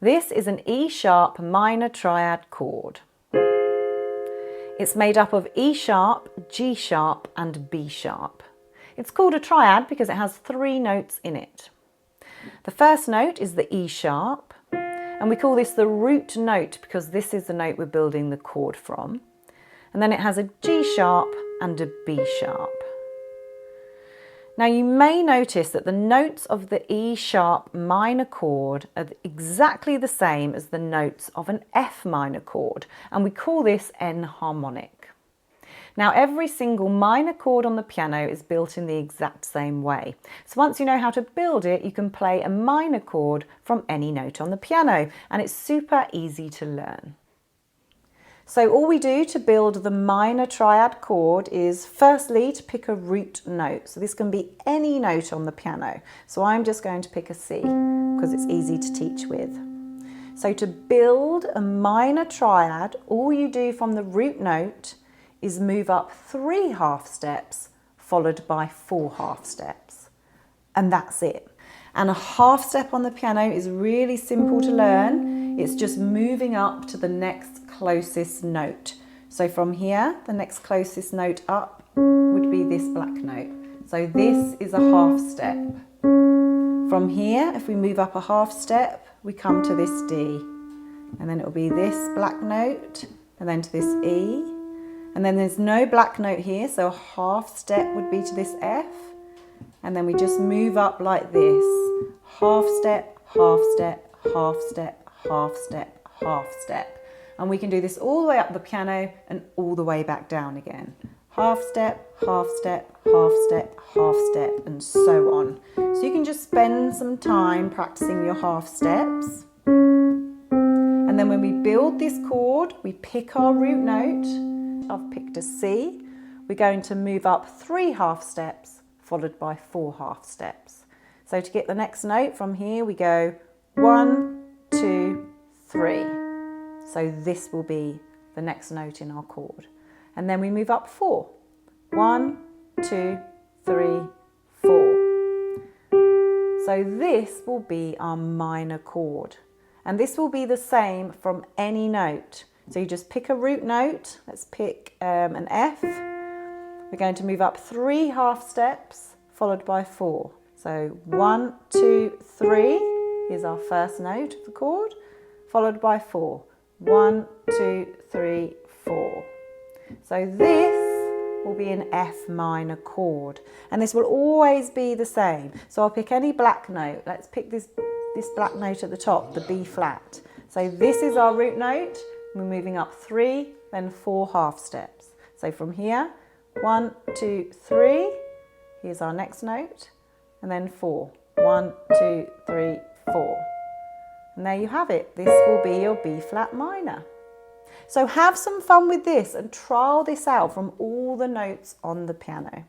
This is an E sharp minor triad chord. It's made up of E sharp, G sharp and B sharp. It's called a triad because it has 3 notes in it. The first note is the E sharp, and we call this the root note because this is the note we're building the chord from. And then it has a G sharp and a B sharp. Now you may notice that the notes of the E sharp minor chord are exactly the same as the notes of an F minor chord, and we call this enharmonic. Now every single minor chord on the piano is built in the exact same way. So once you know how to build it, you can play a minor chord from any note on the piano, and it's super easy to learn. So all we do to build the minor triad chord is firstly to pick a root note. So this can be any note on the piano. So I'm just going to pick a C because it's easy to teach with. So to build a minor triad, all you do from the root note is move up 3 half steps followed by 4 half steps. And that's it. And a half step on the piano is really simple to learn. It's just moving up to the next closest note. So from here, the next closest note up would be this black note. So this is a half step. From here, if we move up a half step, we come to this D. And then it will be this black note, and then to this E. And then there's no black note here, so a half step would be to this F. And then we just move up like this. Half step, half step, half step, half step, half step. And we can do this all the way up the piano and all the way back down again. Half step, half step, half step, half step, and so on. So you can just spend some time practicing your half steps. And then when we build this chord, we pick our root note. I've picked a C. We're going to move up 3 half steps followed by 4 half steps. So to get the next note from here, we go 1, 2, 3. So this will be the next note in our chord. And then we move up 4. 1, 2, 3, 4. So this will be our minor chord. And this will be the same from any note. So you just pick a root note. Let's pick an F. We're going to move up 3 half steps followed by 4. So 1, 2, 3 is our first note of the chord, followed by 4. 1, 2, 3, 4. So this will be an F minor chord, and this will always be the same. So I'll pick any black note. Let's pick this black note at the top, the B flat. So this is our root note. We're moving up 3, then 4 half steps. So from here, 1, 2, 3. Here's our next note, and then 4. 1, 2, 3, 4. And there you have it. This will be your B flat minor. So have some fun with this and trial this out from all the notes on the piano.